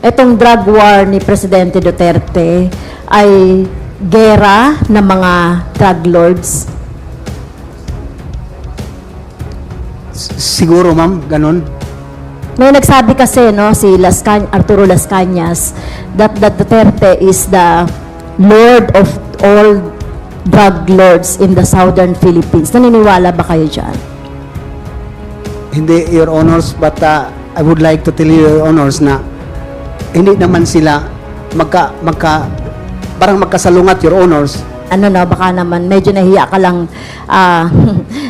itong drug war ni Presidente Duterte ay gera ng mga drug lords? Siguro, ma'am, ganun. May nagsabi kasi, no, si Arturo Las Cañas, that Duterte is the lord of all drug lords in the southern Philippines. Naniniwala ba kayo dyan? Hindi, Your Honors, but I would like to tell you, Your Honors, na hindi naman sila parang magkasalungat, Your Honors. Ano na, baka naman medyo nahiya ka lang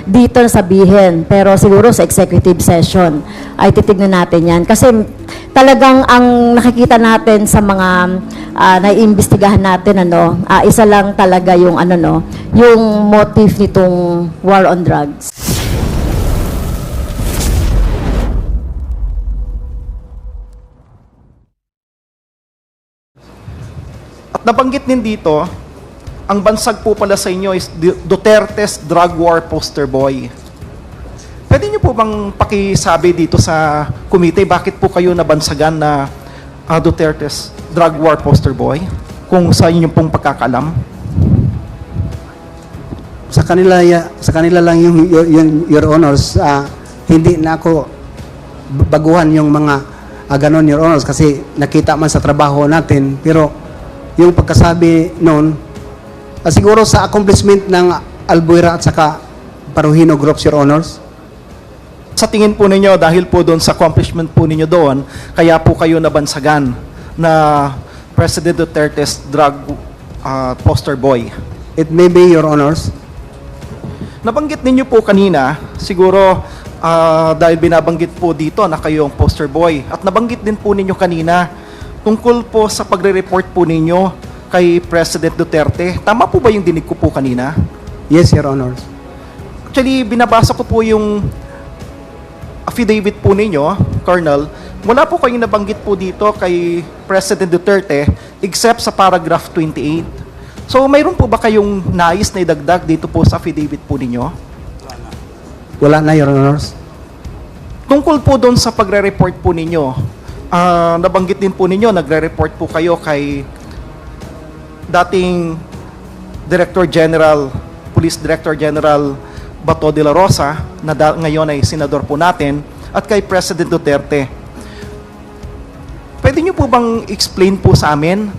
dito sabihin. Pero siguro sa executive session ay titignan natin yan. Kasi talagang ang nakikita natin sa mga naiimbestigahan natin, isa lang talaga yung, yung motive nitong war on drugs. At nabanggit din dito, ang bansag po pala sa inyo is Duterte's drug war poster boy. Pwede niyo po bang pakisabi dito sa komite, bakit po kayo nabansagan na Duterte's drug war poster boy? Kung sa inyo pong pagkakalam? Sa kanila lang yung Your Honors, hindi na ako baguhan yung mga ganon, Your Honors, kasi nakita man sa trabaho natin. Pero yung pagkasabi noon, siguro sa accomplishment ng Albuera at saka Paruhino Groups, Your Honors. Sa tingin po ninyo, dahil po doon sa accomplishment po ninyo doon, kaya po kayo nabansagan na President Duterte's drug poster boy? It may be, Your Honors. Nabanggit ninyo po kanina, siguro dahil binabanggit po dito na kayo ang poster boy, at nabanggit din po ninyo kanina tungkol po sa pagre-report po ninyo kay President Duterte. Tama po ba yung dinig ko po kanina? Yes, Your Honors. Actually, binabasa ko po yung affidavit po ninyo, Colonel. Wala po kayong nabanggit po dito kay President Duterte except sa paragraph 28. So, mayroon po ba kayong nais na idagdag dito po sa affidavit po ninyo? Wala na, Your Honors. Tungkol po doon sa pagre-report po ninyo, nabanggit din po ninyo, nagre-report po kayo kay dating Police Director General Bato de la Rosa, na ngayon ay senador po natin, at kay President Duterte. Pwede niyo po bang explain po sa amin,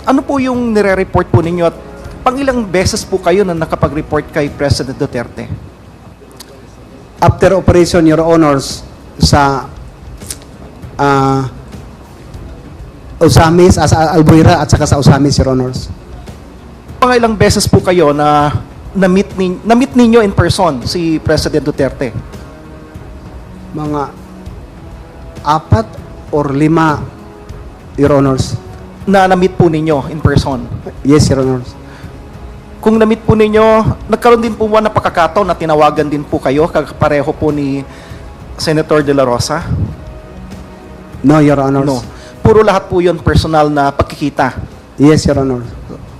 ano po yung nire-report po ninyo at pangilang beses po kayo na nakapag-report kay President Duterte? After operation, Your Honors, sa Usamis, sa Albuera at saka sa Usamis, Your Honors. Pangilang beses po kayo na na-meet ninyo in person si President Duterte? Mga 4 or 5, Your Honors. Na na-meet po ninyo in person? Yes, Your Honors. Kung na-meet po ninyo, nagkaroon din po ba na pagkakataon na tinawagan din po kayo, kapareho po ni Senator De La Rosa? No, Your Honors. No. Puro lahat po yun personal na pagkikita? Yes, Your Honors.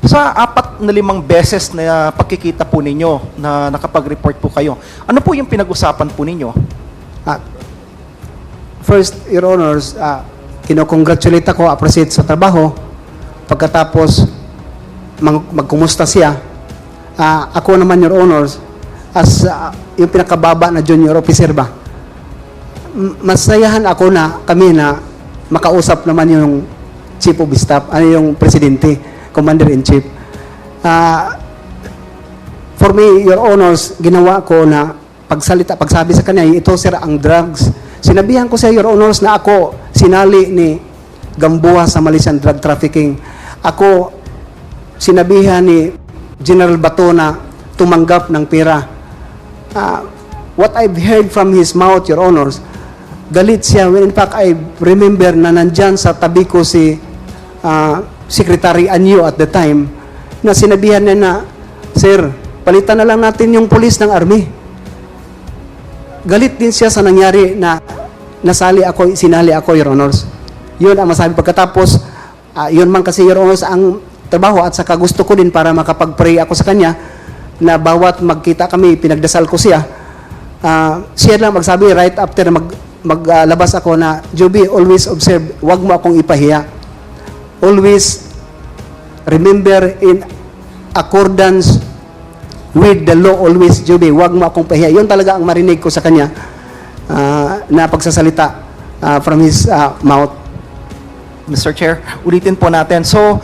Sa 4 na 5 beses na pagkikita po ninyo na nakapag-report po kayo, ano po yung pinag-usapan po ninyo? First, Your Honors, kinocongratulate ako, appreciate sa trabaho. Pagkatapos, magkumusta siya. Ako naman, Your Honors, as yung pinakababa na junior officer ba, masayahan ako na kami na makausap naman yung Chief of Staff, yung Presidente, Commander-in-Chief. For me, Your Honors, ginawa ko na pagsabi sa kanya, ito sir ang drugs. Sinabihan ko sa Your Honors na ako sinali ni Gamboa sa Malaysian drug trafficking. Ako sinabihan ni General Bato na tumanggap ng pera. What I've heard from his mouth, Your Honors, galit siya. When in fact, I remember na nandyan sa tabi ko si Secretary Anyo at the time, na sinabihan niya na, Sir, palitan na lang natin yung pulis ng army. Galit din siya sa nangyari na sinali ako, Your Honors. Yun ang masabi. Pagkatapos, yun man kasi, Your Honors, ang trabaho at saka gusto ko din para makapag-pray ako sa kanya na bawat magkita kami, pinagdasal ko siya. Siya lang magsabi right after maglabas ako na, Joby, always observe, wag mo akong ipahiya. Always remember in accordance with the law, always, Joby, wag mo akong pahiya. Yun talaga ang marinig ko sa kanya na pagsasalita from his mouth. Mr. Chair, ulitin po natin. So,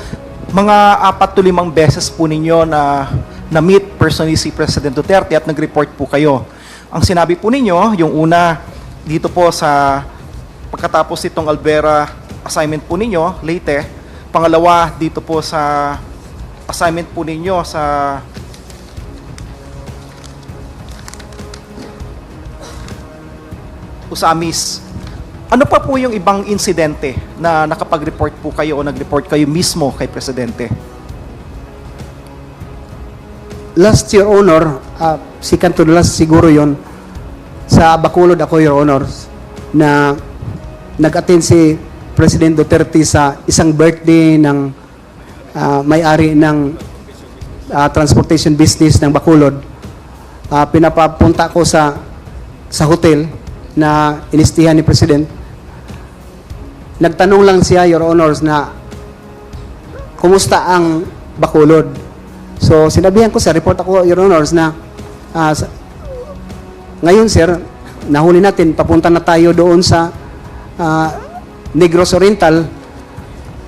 mga 4 to 5 beses po ninyo na meet personally si President Duterte at nag-report po kayo. Ang sinabi po ninyo, yung una, dito po sa pagkatapos itong Alvera assignment po ninyo, Leyte. Pangalawa, dito po sa assignment po ninyo sa Usamis. Ano pa po yung ibang insidente na nakapag-report po kayo o nag-report kayo mismo kay Presidente? Last, Your Honor, second to the last siguro yon sa Bacolod ako, Your Honor, na nag-attend si President Duterte sa isang birthday ng may-ari ng transportation business ng Bacolod. Pinapapunta ko sa hotel na inistihan ni President. Nagtanong lang siya, Your Honors, na kumusta ang Bacolod. So, sinabihan ko sa report ako, Your Honors, na ngayon, sir, nahuli natin, papunta na tayo doon sa Negros Oriental.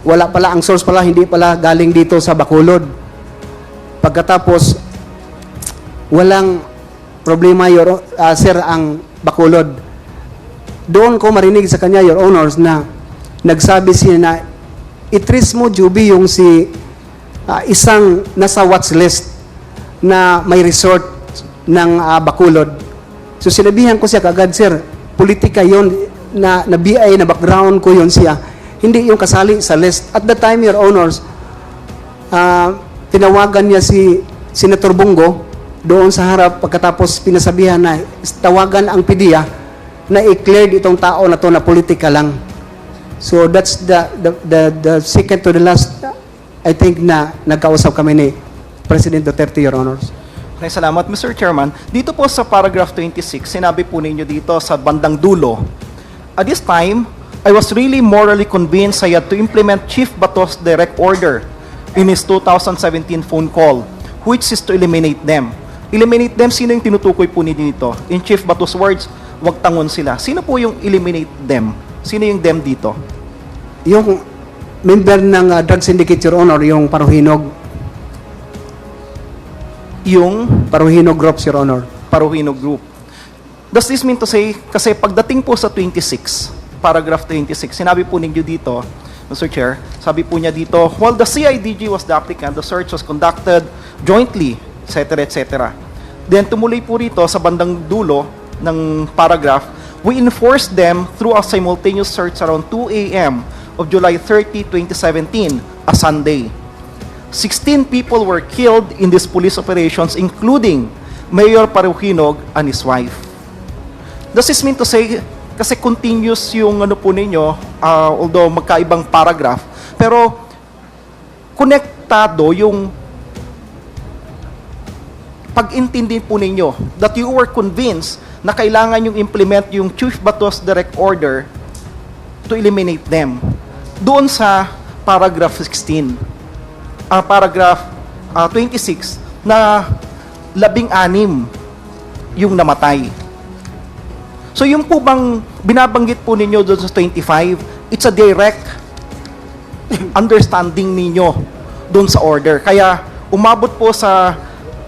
Wala pala, ang source pala, hindi pala galing dito sa Bacolod. Pagkatapos, walang problema, sir, ang Bacolod. Doon ko marinig sa kanya, Your Honors, na nagsabi siya na i-trace mo, Juby, yung si isang nasa watch list na may resort ng Bacolod. So sinabihan ko siya kagad, sir, politika yon na BI na background ko yon siya. Hindi yung kasali sa list. At the time, Your Honors, tinawagan niya si Senator Bongo doon sa harap pagkatapos pinasabihan na tawagan ang PDEA na i-cleared itong tao na to na politika lang. So that's the second to the last, I think, na nagkausap kami ni President Duterte, Your Honors. Maraming salamat, Mr. Chairman. Dito po sa paragraph 26, sinabi po ninyo dito sa bandang dulo, at this time, I was really morally convinced I had to implement Chief Bato's direct order in his 2017 phone call, which is to eliminate them. Eliminate them, sino yung tinutukoy po ninyo dito? In Chief Bato's words, wag tangon sila. Sino po yung eliminate them? Sino yung them dito? Yung member ng drug syndicate, Your Honor, yung Paruhinog. Yung Paruhinog Groups, Your Honor. Paruhino Group. Does this mean to say, kasi pagdating po sa 26, paragraph 26, sinabi po ninyo dito, Mr. Chair, sabi po niya dito, while the CIDG was the applicant, the search was conducted jointly, etc., etc. Then tumuloy po rito sa bandang dulo ng paragraph, we enforced them through a simultaneous search around 2 a.m. of July 30, 2017, a Sunday. 16 people were killed in these police operations, including Mayor Paruhinog and his wife. Does this mean to say, kasi continuous yung ano po ninyo, although magkaibang paragraph, pero konektado yung pag-intindi po ninyo that you were convinced na kailangan yung implement yung Chief Bato's direct order to eliminate them. Doon sa paragraph 16, paragraph 26, na 16 yung namatay. So yung po bang binabanggit po ninyo doon sa 25, it's a direct understanding ninyo doon sa order. Kaya umabot po sa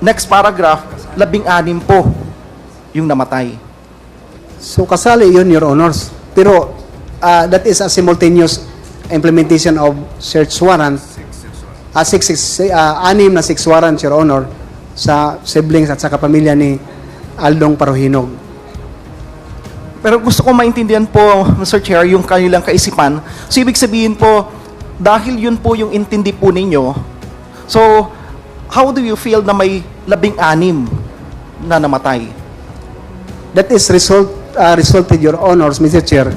next paragraph, 16 po yung namatay. So kasali yun, Your Honors. Pero that is a simultaneous implementation of search warrant. 6 na 6 warrants, Your Honor, sa siblings at sa kapamilya ni Aldong Paruhinog. Pero gusto ko maintindihan po, Mr. Chair, yung kanilang kaisipan. So ibig sabihin po, dahil yun po yung intindi po ninyo, so how do you feel na may 16 na namatay? That is resulted, Your Honors, Mr. Chair,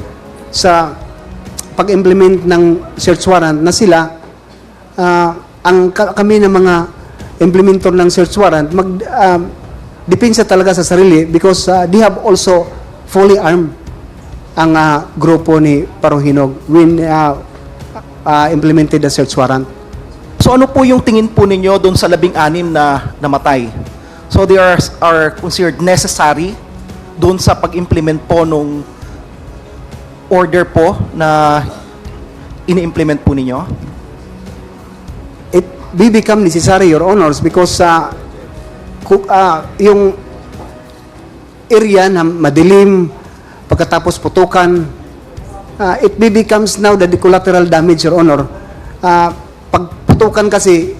sa pag-implement ng search warrant na sila, kami na mga implementor ng search warrant, depensa talaga sa sarili because they have also fully armed. ang grupo ni Paruhinog when implemented the search warrant. So ano po yung tingin po ninyo doon sa 16 na namatay? So they are considered necessary doon sa pag-implement po nung order po na ini-implement po ninyo? It will become necessary, Your Honors, because yung area na madilim, pagkatapos putukan, it becomes now the collateral damage, Your Honor. Pag putukan kasi,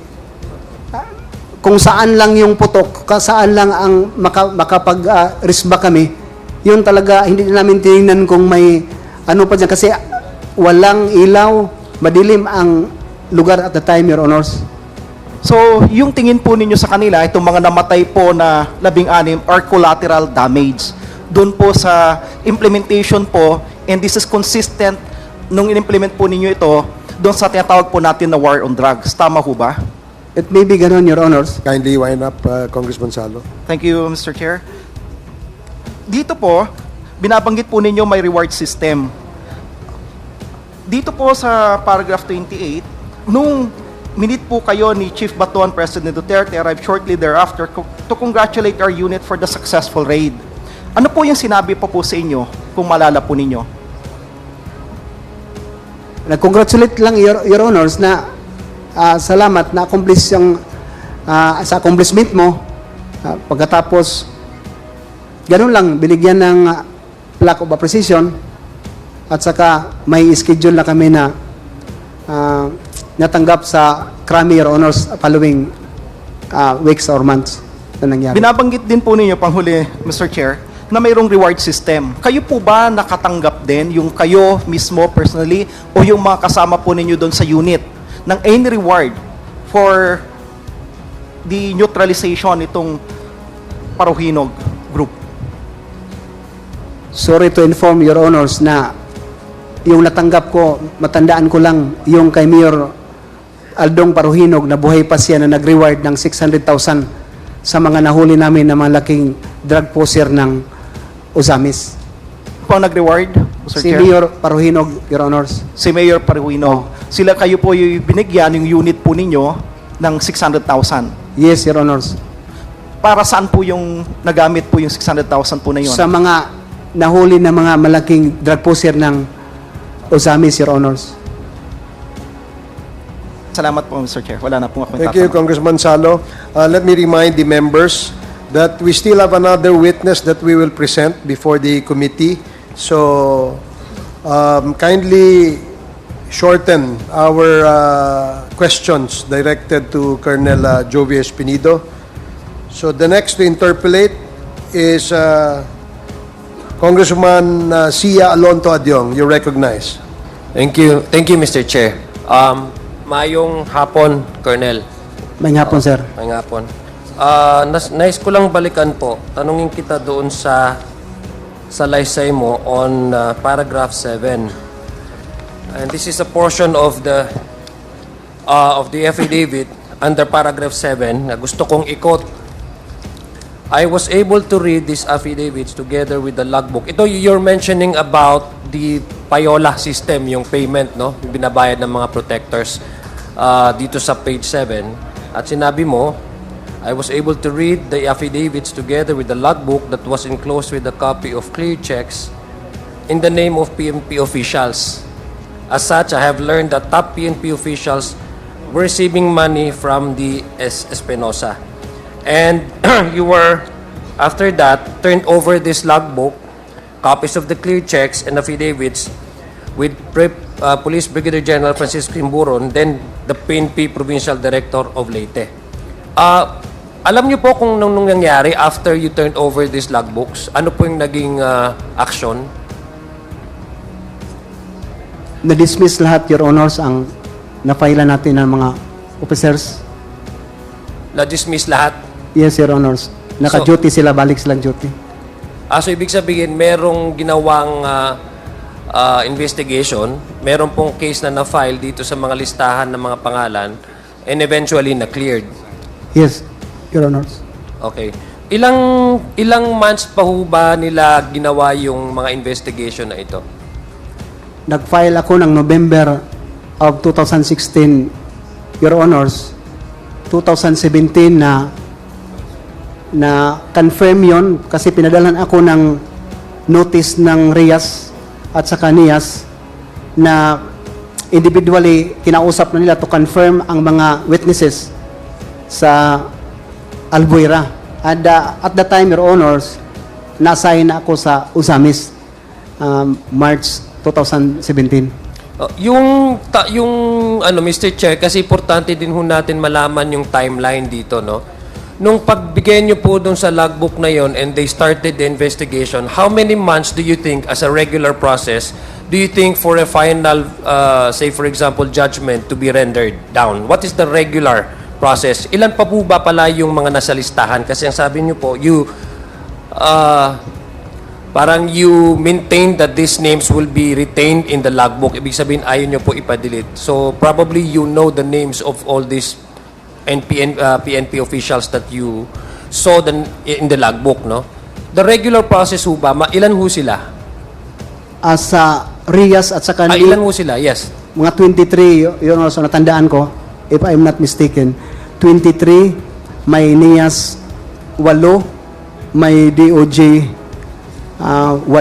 kung saan lang yung putok, saan lang ang makapag-risba kami, yun talaga, hindi namin tinignan kung may ano pa dyan. Kasi walang ilaw, madilim ang lugar at the time, Your Honors. So, yung tingin po ninyo sa kanila, itong mga namatay po na 16 are collateral damage. Doon po sa implementation po, and this is consistent nung in-implement po ninyo ito, doon sa tinatawag po natin na war on drugs. Tama ho ba? It may be ganun, Your Honors. Kindly wind up, Congressman Salo. Thank you, Mr. Chair. Dito po, binabanggit po ninyo may reward system. Dito po sa paragraph 28, nung minute po kayo ni Chief Batuan, President Duterte arrived shortly thereafter to congratulate our unit for the successful raid. Ano po yung sinabi pa po sa inyo kung malala po ninyo? Nag-congratulate lang, Your Honors, na salamat na accomplish yung sa accomplishment mo. Pagkatapos, ganun lang, binigyan ng plaque of appreciation at saka may schedule na kami na natanggap sa Krami, Your Honors, following weeks or months na nangyari. Binabanggit din po ninyo, panghuli, Mr. Chair, na mayroong reward system. Kayo po ba nakatanggap din, yung kayo mismo personally, o yung mga kasama po ninyo doon sa unit, ng any reward for the neutralization itong Paruhinog group? Sorry to inform, Your Honors, na yung natanggap ko, matandaan ko lang, yung kay Mayor Aldong Paruhinog, na buhay pa siya na nag-reward ng 600,000 sa mga nahuli namin na malaking drug poser ng Ozamis. Po ang nag-reward, Mr. Si Chair? Mayor Paruhinog, Your Honors. Si Mayor Paruhinog. Sila kayo po yung binigyan, yung unit po ninyo, ng 600,000. Yes, Your Honors. Para saan po yung nagamit po yung 600,000 po na yun? Sa mga nahuli na mga malaking drug poser ng Ozamis, Your Honors. Salamat po, Mr. Chair. Wala na po akong Thank you, Congressman Salo. Let me remind the members that we still have another witness that we will present before the committee. So, kindly shorten our questions directed to Colonel Jovi Espinido. So, the next to interpolate is Congressman Sia Alonto Adyong. You recognize. Thank you, Mr. Chair. Mayong hapon, Colonel. May hapon, sir. Mayong hapon. Nais ko lang balikan po. Tanungin kita doon sa laysay mo on paragraph 7. And this is a portion of the affidavit under paragraph 7 na gusto kong i-quote. I was able to read these affidavits together with the logbook. Ito, you're mentioning about the payola system, yung payment, no? Yung binabayad ng mga protectors dito sa page 7. At sinabi mo, I was able to read the affidavits together with the logbook that was enclosed with a copy of clear checks in the name of PNP officials. As such, I have learned that top PNP officials were receiving money from the Espinosa. And you were, after that, turned over this logbook, copies of the clear checks and affidavits with Police Brigadier General Francisco Imburon, then the PNP Provincial Director of Leyte. Alam niyo po kung nung nangyari after you turned over these logbooks, ano po yung naging action? Na-dismiss lahat, Your Honors, ang na-file natin ng mga officers. Na-dismiss lahat? Yes, Your Honors. Naka-duty sila, balik silang duty. So ibig sabihin, merong ginawang investigation, meron pong case na na-file dito sa mga listahan ng mga pangalan, and eventually na-cleared. Yes, Your Honors. Okay. ilang months pa ho ba nila ginawa yung mga investigation na ito? Nag-file ako ng November of 2016, Your Honors. 2017 na confirm yon kasi pinadalan ako ng notice ng RIAS at sa NIAS na individually kinausap na nila to confirm ang mga witnesses sa Albuera. And at the time, Your Honors, na-assign na ako sa Usamis, March 2017. Yung Mr. Chair, kasi importante din ho natin malaman yung timeline dito, no? Nung pagbigay nyo po dun sa logbook na yon and they started the investigation, how many months do you think, as a regular process, do you think for a final, say for example, judgment to be rendered down? What is the regular process? Ilan pa po ba pala yung mga nasa listahan? Kasi ang sabi nyo po, parang you maintain that these names will be retained in the logbook. Ibig sabihin, ayaw nyo po ipa-delete. So, probably you know the names of all these PNP officials that you saw in the logbook, no? The regular process ho ba, ilan ho sila? Sa RIAS at sa Ilan ho sila? Yes. mga 23, yun also natandaan ko, if I'm not mistaken, 23, may NIAS 8, may DOJ 8,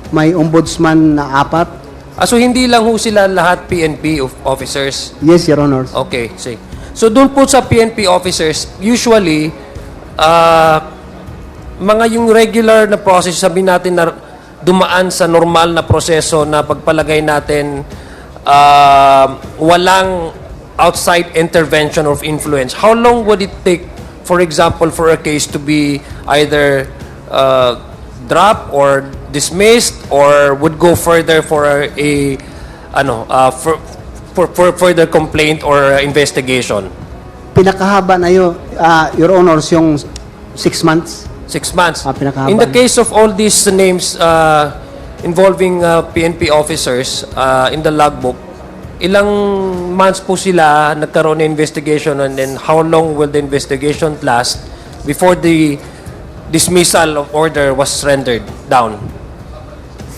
may ombudsman na 4. So hindi lang ho sila lahat PNP officers? Yes, Your Honors. Okay, see. So doon po sa PNP officers, usually, mga yung regular na process, sabihin natin na dumaan sa normal na proseso na pagpalagay natin walang outside intervention of influence. How long would it take, for example, for a case to be either dropped or dismissed or would go further for for further complaint or investigation? Pinakahaba na yun, Your Honors, yung 6 months. 6 months. Pinakahaba In the na. case of all these names involving PNP officers in the logbook, ilang months po sila nagkaroon ng investigation and then how long will the investigation last before the dismissal of order was rendered down?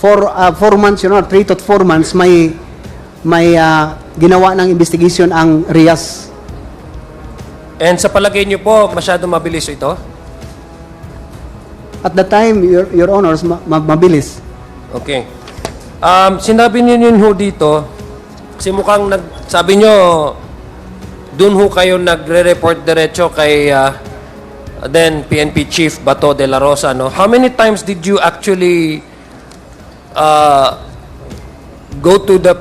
For 4 months, Your Honor, 3 to 4 months, may ginawa ng investigation ang RIAS. And sa palagay niyo po, masyado mabilis ito? At the time, Your Honors, mabilis. Okay. Sinabi niyo yun ho dito, kasi mukhang sabi niyo, dun ho kayo nagre-report diretso kay then PNP Chief Bato de la Rosa, no? How many times did you actually go to the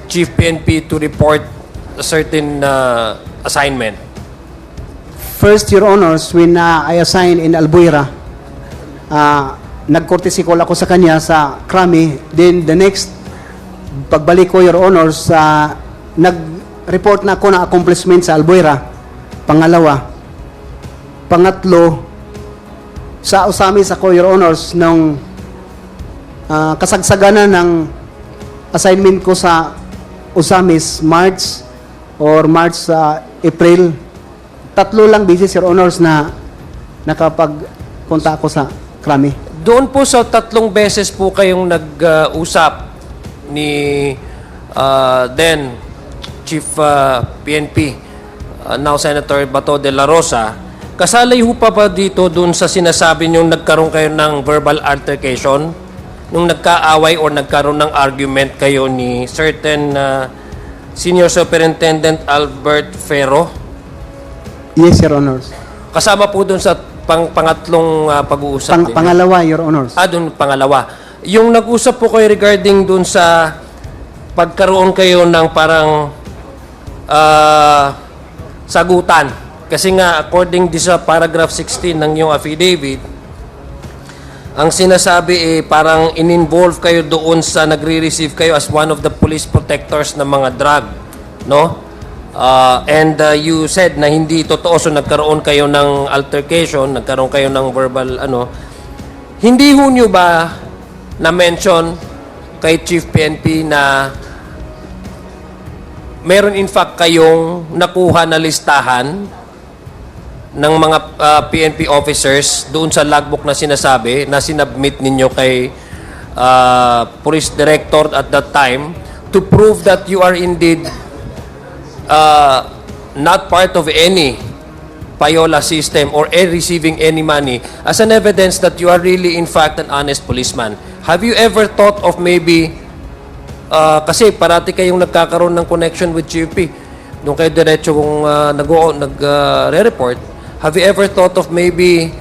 Chief PNP to report a certain assignment? First, Your Honors, when I assigned in Albuera, nag-courtesy call ako sa kanya sa Krami. Then, the next, pagbalik ko, Your Honors, nag-report na ako ng accomplishment sa Albuera. Pangalawa. Pangatlo, sa Usamis ako, Your Honors, nung kasagsagana ng assignment ko sa Usamis, March, April. 3 lang beses, Your Honors, na nakapagpunta ako sa Krami. Doon po sa 3 beses po kayong nag-usap ni then Chief PNP, now Senator Bato de la Rosa, kasalay ho pa ba dito doon sa sinasabi niyong nagkaroon kayo ng verbal altercation? Nung nagkaaway or nagkaroon ng argument kayo ni certain Senior Superintendent Albert Ferro? Yes, Your Honors. Kasama po doon sa pangatlong pag-uusap ninyo? Pangalawa, Your Honors. Doon pangalawa. Yung nag-usap po kayo regarding doon sa pagkaroon kayo ng parang sagutan. Kasi nga, according sa paragraph 16 ng iyong affidavit, ang sinasabi parang in-involve kayo doon sa nagre-receive kayo as one of the police protectors ng mga drug, no? And you said na hindi totoo, so nagkaroon kayo ng altercation, nagkaroon kayo ng verbal Hindi ho nyo ba na-mention kay Chief PNP na meron in fact kayong nakuha na listahan ng mga PNP officers doon sa logbook na sinasabi na sinubmit ninyo kay police director at that time to prove that you are indeed not part of any payola system or receiving any money as an evidence that you are really in fact an honest policeman. Have you ever thought of maybe, kasi parati kayong nagkakaroon ng connection with GFP, nung kayo diretso kung nag-re-report, have you ever thought of maybe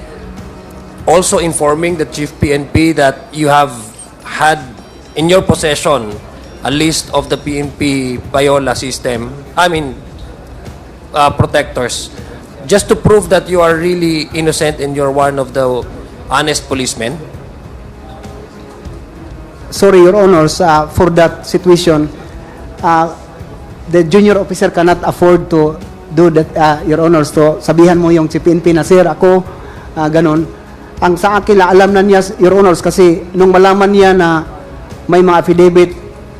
also informing the Chief PNP that you have had in your possession a list of the PNP payola system, protectors, just to prove that you are really innocent and you're one of the honest policemen? Sorry, Your Honors, for that situation, the junior officer cannot afford to do that, Your Honors. So, sabihan mo yung PNP na, sir, ako, ganun. Ang sa akin, alam na niya, Your Honors, kasi nung malaman niya na may mga affidavit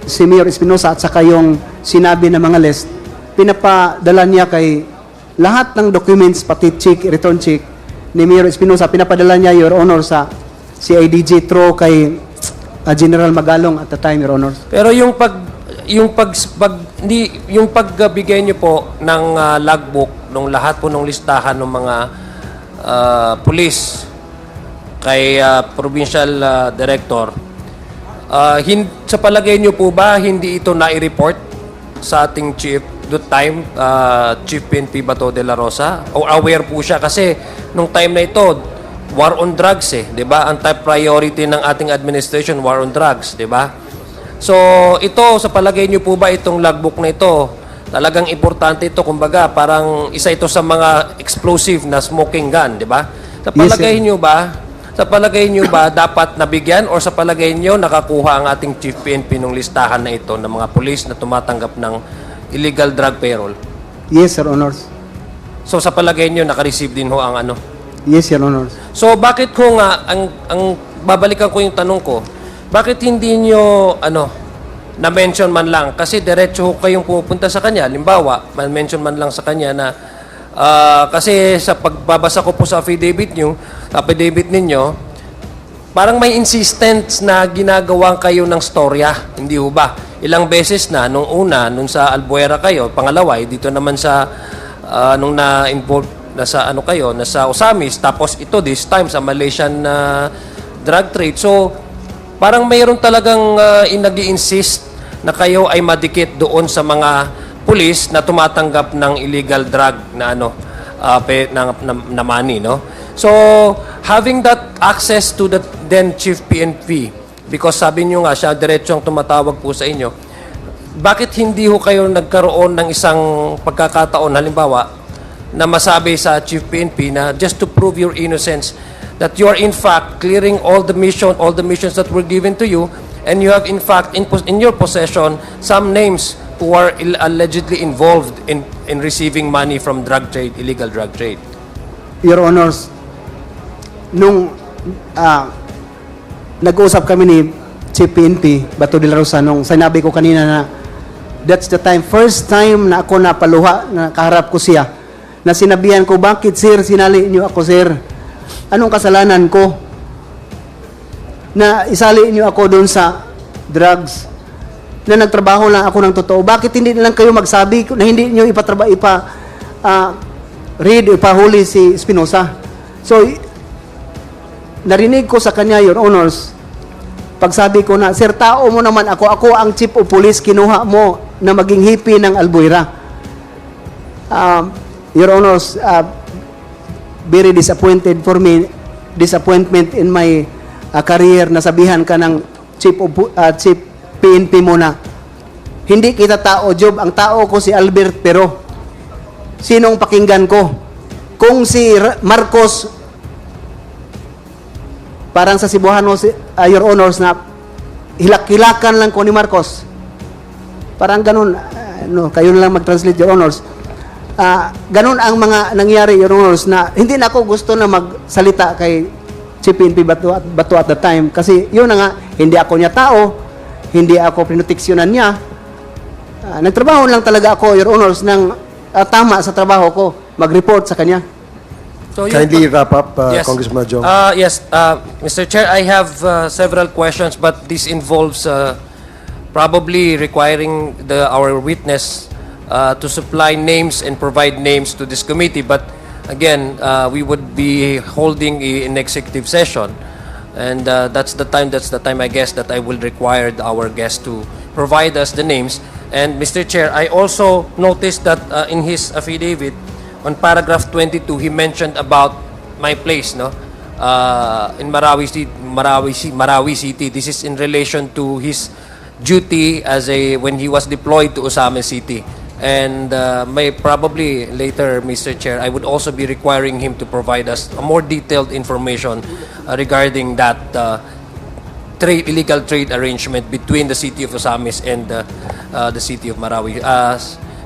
si Mayor Espinosa at saka yung sinabi ng mga list, pinapadala niya kay lahat ng documents, pati check, return check, ni Mayor Espinosa, pinapadala niya, Your Honor, sa CIDG through kay General Magalong at the time, Your Honor. Pero yung pagbigay niyo po ng logbook ng lahat po ng listahan ng mga police kay provincial director, sa palagay niyo po ba hindi ito na-report sa ating chief that time, Chief PNP Bato de la Rosa? O aware po siya kasi nung time na ito war on drugs, 'di ba? Ang top priority ng ating administration, war on drugs, 'di ba? So, ito sa palagay niyo po ba itong logbook na ito, talagang importante ito, kumbaga, parang isa ito sa mga explosive na smoking gun, 'di ba? Sa palagay niyo ba? Sa palagay niyo ba dapat nabigyan or sa palagay niyo nakakuha ang ating Chief PNP ng listahan na ito ng mga pulis na tumatanggap ng illegal drug payroll? Yes, Your Honors. So, sa palagay niyo naka-receive din ho ang ano? Yes, Your Honors. So bakit ko nga ang babalikan ko yung tanong ko, bakit hindi niyo na-mention man lang kasi diretso ho kayong pupunta sa kanya, limbawa, man-mention man lang sa kanya na kasi sa pagbabasa ko po sa affidavit ninyo, parang may insistence na ginagawa kayo ng storya, hindi ho ba? Ilang beses na nung sa Albuera kayo, pangalawa dito naman sa nung na-involve nasa Osamis, tapos ito this time sa Malaysian drug trade. So parang mayroon talagang nag-i-insist na kayo ay madikit doon sa mga pulis na tumatanggap ng illegal drug na na money, no? So having that access to the then Chief PNP, because sabi niyo nga siya diretso ang tumatawag po sa inyo, bakit hindi ho kayo nagkaroon ng isang pagkakataon, halimbawa na masabi sa Chief PNP na just to prove your innocence, that you are in fact clearing all the missions that were given to you, and you have in fact in your possession some names who are allegedly involved in receiving money from drug trade, illegal drug trade. Your Honors, nung nag-uusap kami ni Chief PNP Bato de la Rosa, nung sinabi ko kanina na that's the time, first time na ako napaluha, na kaharap ko siya, na sinabihan ko, bakit sir, sinali niyo ako sir? Anong kasalanan ko? Na isali niyo ako doon sa drugs, na nagtrabaho lang ako ng totoo. Bakit hindi na lang kayo magsabi na hindi niyo ipahuli si Espinosa? So, narinig ko sa kanya, Your Honors, pagsabi ko na, sir, tao mo naman ako ang chief of police, kinuha mo na maging hippie ng Albuera. Your Honors, very disappointed for me, disappointment in my career, na sabihan ka ng Chief PNP mo na, hindi kita tao, Job, ang tao ko si Albert, pero sinong pakinggan ko? Kung si Marcos, parang sa Cebuano, Your Honors, na hilak-hilakan lang ko ni Marcos. Parang ganun, kayo na lang mag-translate, Your Honors. Ganun ang mga nangyari, Your Honors, na hindi na ako gusto na magsalita kay Chief PNP Bato at the time. Kasi yun na nga, hindi ako niya tao, hindi ako pinoteksyonan niya. Nagtrabaho lang talaga ako, Your Honors, ng tama sa trabaho ko, mag-report sa kanya. So, Kindly wrap up, Yes. Congressman Jong. Yes, Mr. Chair, I have several questions, but this involves probably requiring our witness to supply names and provide names to this committee. But again, we would be holding an executive session, and that's the time I guess that I will require our guest to provide us the names. And Mr. Chair, I also noticed that in his affidavit, on paragraph 22, he mentioned about my place, no? In Marawi City. This is in relation to his duty when he was deployed to Osame City. And may probably later, Mr. Chair, I would also be requiring him to provide us a more detailed information regarding that illegal trade arrangement between the city of Osamis and the city of Marawi.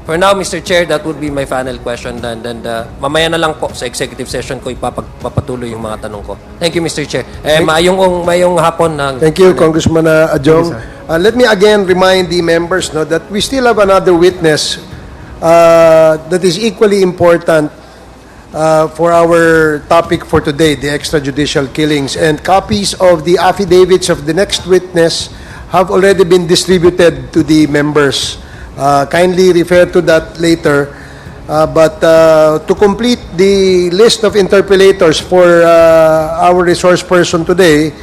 For now, Mr. Chair, that would be my final question. And mamaya na lang po sa executive session ko ipapatuloy yung mga tanong ko. Thank you, Mr. Chair. Mayong hapon. Thank you, Congressman Adjong. Let me again remind the members that we still have another witness that is equally important for our topic for today, the extrajudicial killings. And copies of the affidavits of the next witness have already been distributed to the members. Kindly refer to that later. But to complete the list of interpellators for our resource person today,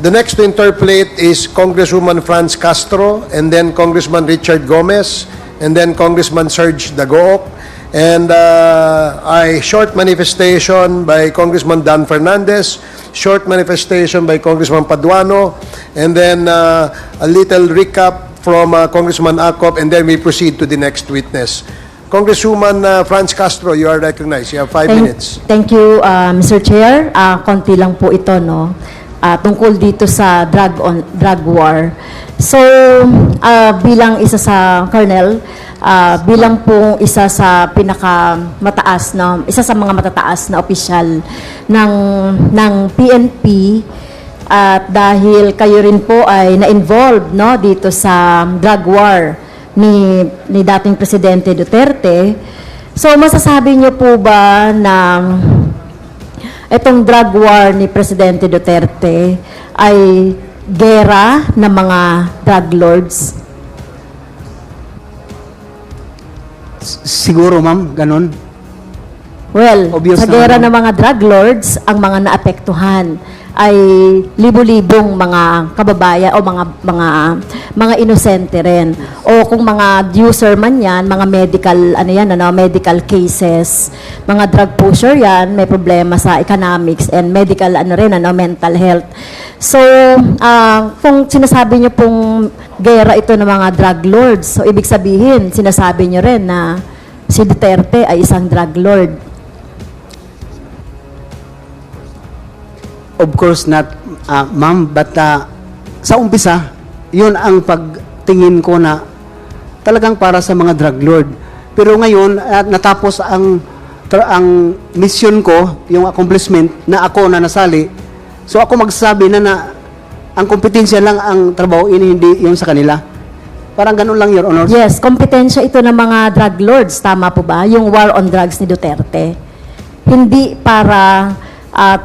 the next to interpolate is Congresswoman Franz Castro, and then Congressman Richard Gomez, and then Congressman Serge Dagook, and a short manifestation by Congressman Dan Fernandez, short manifestation by Congressman Paduano, and then a little recap from Congressman Acop, and then we proceed to the next witness. Congresswoman Franz Castro, you are recognized. You have 5 minutes. Thank you, Mr. Chair. Konti lang po ito, no? Tungkol dito sa drug war. So, bilang isa sa Colonel, bilang po isa sa pinakamataas na isa sa mga matataas na opisyal ng PNP, at dahil kayo rin po ay na-involved, no, dito sa drug war ni dating Presidente Duterte. So, masasabi niyo po ba na itong drug war ni Presidente Duterte ay gera ng mga drug lords? Siguro, ma'am, ganun. Well, Obvious sa gera naman. ng mga drug lords, ang mga naapektuhan ay libo-libong mga kababayan o mga inosente rin. O kung mga user man yan, mga medical cases, mga drug pusher yan, may problema sa economics and medical mental health. So, kung sinasabi niyo pong gera ito ng mga drug lords, so ibig sabihin, sinasabi niyo rin na si Duterte ay isang drug lord. Of course not, ma'am, but sa umpisa, yun ang pagtingin ko na talagang para sa mga drug lord. Pero ngayon, natapos ang mission ko, yung accomplishment na ako na nasali. So ako magsasabi na ang kompetensya lang ang trabaho, hindi yung sa kanila. Parang ganun lang, Your Honor. Yes, kompetensya ito ng mga drug lords, tama po ba? Yung war on drugs ni Duterte. Hindi para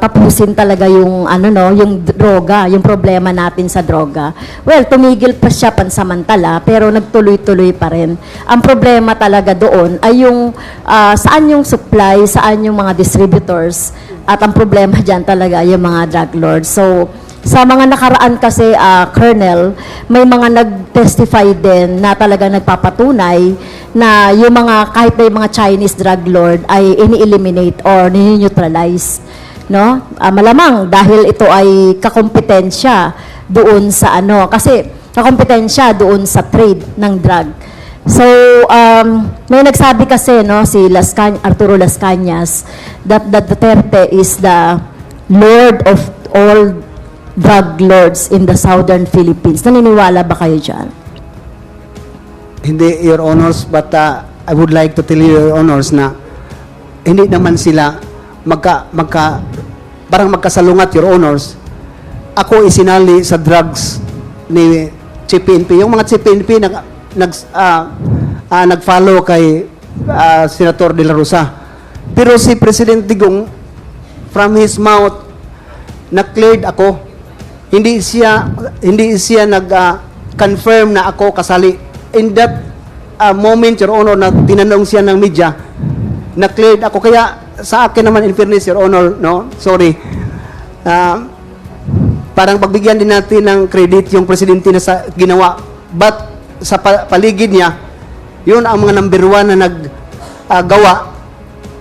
tapusin talaga yung yung droga, yung problema natin sa droga. Well, tumigil pa siya pansamantala, pero nagtuloy-tuloy pa rin. Ang problema talaga doon ay yung saan yung supply, saan yung mga distributors, at ang problema diyan talaga yung mga drug lords. So, sa mga nakaraan kasi, Colonel, may mga nag-testify din na talaga nagpapatunay na yung kahit may mga Chinese drug lord ay ini-eliminate or ni-neutralize. No? Malamang dahil ito ay kakompetensya doon sa kasi kakompetensya doon sa trade ng drug. So, may nagsabi kasi, no, si Arturo Las Cañas, that Duterte is the lord of all drug lords in the southern Philippines. Naniniwala ba kayo dyan? Hindi, Your Honors, but I would like to tell you, Your Honors, na hindi naman sila parang magkasalungat, Your Honors. Ako isinali sa drugs ni CPNP. Yung mga CPNP nag-follow kay Senator De La Rosa. Pero si President Digong, from his mouth, na-cleared ako. Hindi siya nag-confirm na ako kasali. In that moment, Your Honor, na tinanong siya ng media, na-cleared ako. Kaya sa akin naman, in fairness, Your Honor, no? Sorry. Parang pagbigyan din natin ng credit yung presidente na sa ginawa. But sa paligid niya, yun ang mga number one na naggawa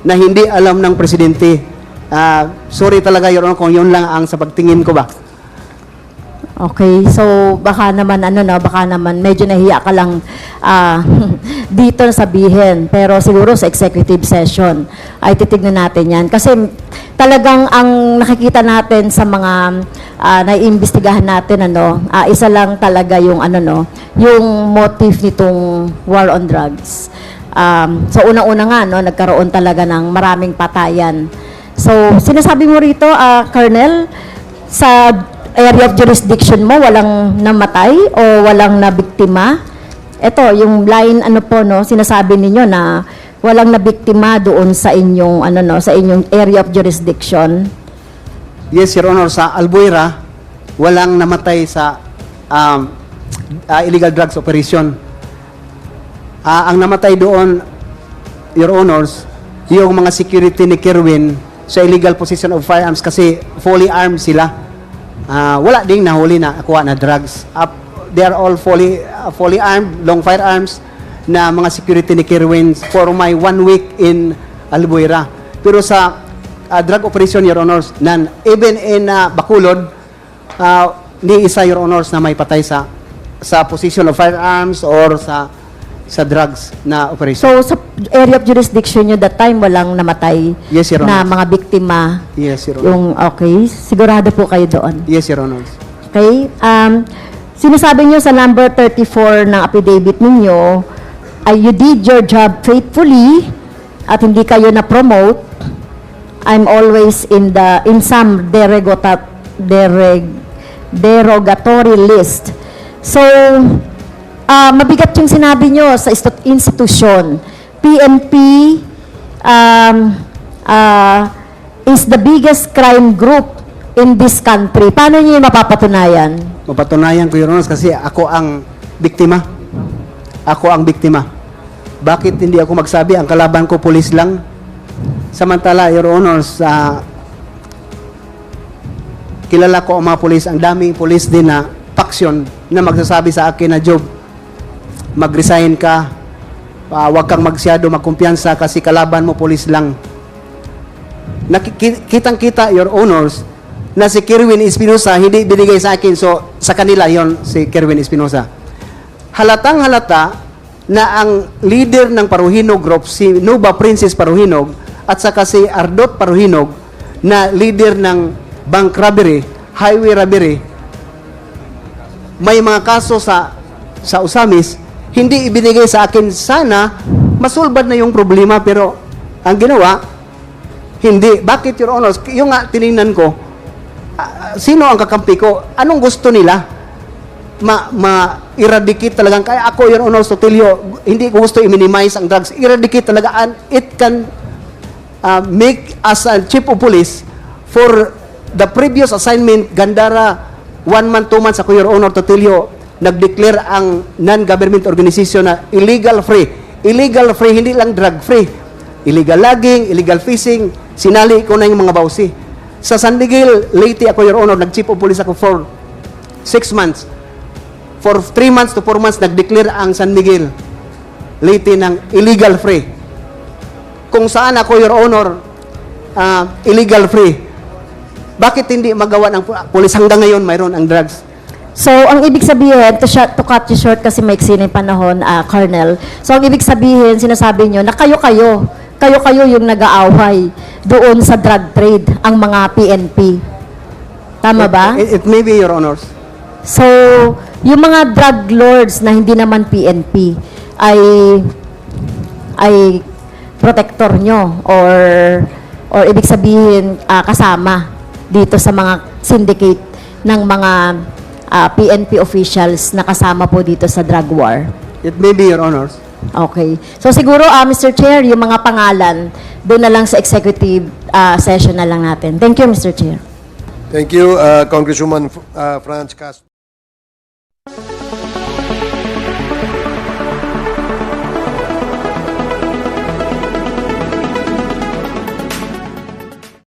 na hindi alam ng presidente. Sorry talaga, Your Honor, kung yun lang ang sa pagtingin ko ba. Okay, so baka naman baka naman medyo nahiya ka lang dito sabihin, pero siguro sa executive session ay titignan natin 'yan kasi talagang ang nakikita natin sa mga naiimbestigahan natin isa lang talaga yung yung motive nitong war on drugs. So unang-una nga nagkaroon talaga ng maraming patayan. So sinasabi mo rito, Colonel, sa area of jurisdiction mo, walang namatay o walang nabiktima? Ito, yung line, sinasabi ninyo na walang nabiktima doon sa inyong, sa inyong area of jurisdiction. Yes, Your Honor, sa Albuera, walang namatay sa illegal drugs operation. Ang namatay doon, Your Honors, yung mga security ni Kerwin sa illegal possession of firearms kasi fully armed sila. Wala ding nahuli na akuha na drugs. They are all fully armed, long firearms na mga security ni Kerwin for my 1 week in Albuera. Pero sa drug operation, Your Honors, even in Bacolod, ni isa, Your Honors, na may patay sa possession of firearms or sa drugs na operation. So, sa area of jurisdiction nyo, that time, walang namatay Yes, Your na Honor. mga biktima? Yes, Your Honor. Yung, okay, sigurado po kayo doon. Yes, Your Honors. Okay? Sinasabi nyo sa number 34 ng affidavit ninyo, you did your job faithfully at hindi kayo na-promote. I'm always in some derogatory list. So, mabigat yung sinabi nyo sa institusyon. PNP is the biggest crime group in this country. Paano nyo yung mapapatunayan? Mapatunayan ko, Your Honors, kasi ako ang biktima. Ako ang biktima. Bakit hindi ako magsabi? Ang kalaban ko, pulis lang. Samantala, Your Honors, kilala ko ang mga pulis. Ang daming pulis din na faction na magsasabi sa akin na, Job, mag-resign ka, huwag kang magsyado, magkumpiyansa kasi kalaban mo, pulis lang. Kitang-kita, Your Honors, na si Kerwin Espinosa hindi binigay sa akin. So, sa kanila yon si Kerwin Espinosa. Halatang-halata na ang leader ng Paruhinog Group, si Nova Princess Paruhinog, at saka si Ardot Paruhinog, na leader ng bank robbery, highway robbery, may mga kaso sa Usamis, hindi ibinigay sa akin. Sana, masulbad na yung problema, pero ang ginawa, hindi. Bakit, Your Honors? Yung nga, tinignan ko, sino ang kakampi ko? Anong gusto nila? Ma-eradicate talagang. Kaya ako, Your Honor, Sotilio, hindi ko gusto i-minimize ang drugs. Eradicate talaga, and it can make as a chief of police for the previous assignment, Gandara, 1 month, 2 months, ako, Your Honor, Sotilio, nag-declare ang non-government organization na illegal free. Illegal free, hindi lang drug free. Illegal logging, illegal fishing, sinali ko na yung mga bawsi. Sa San Miguel, Leyte, ako, Your Honor, nag-chief of police ako for 6 months. For 3 months to 4 months, nag-declare ang San Miguel, Leyte ng illegal free. Kung saan ako, Your Honor, illegal free. Bakit hindi magawa ng police hanggang ngayon mayroon ang drugs? So, ang ibig sabihin, to cut you short kasi maiksi na yung panahon, Colonel. So, ang ibig sabihin, sinasabi nyo na kayo yung nag-aaway doon sa drug trade, ang mga PNP. Tama ba? It may be, Your Honors. So, yung mga drug lords na hindi naman PNP ay protector nyo or ibig sabihin kasama dito sa mga syndicate ng mga PNP officials na kasama po dito sa drug war. It may be, Your Honors. Okay. So siguro, Mr. Chair, yung mga pangalan, doon na lang sa executive session na lang natin. Thank you, Mr. Chair. Thank you, Congresswoman Franz Castro.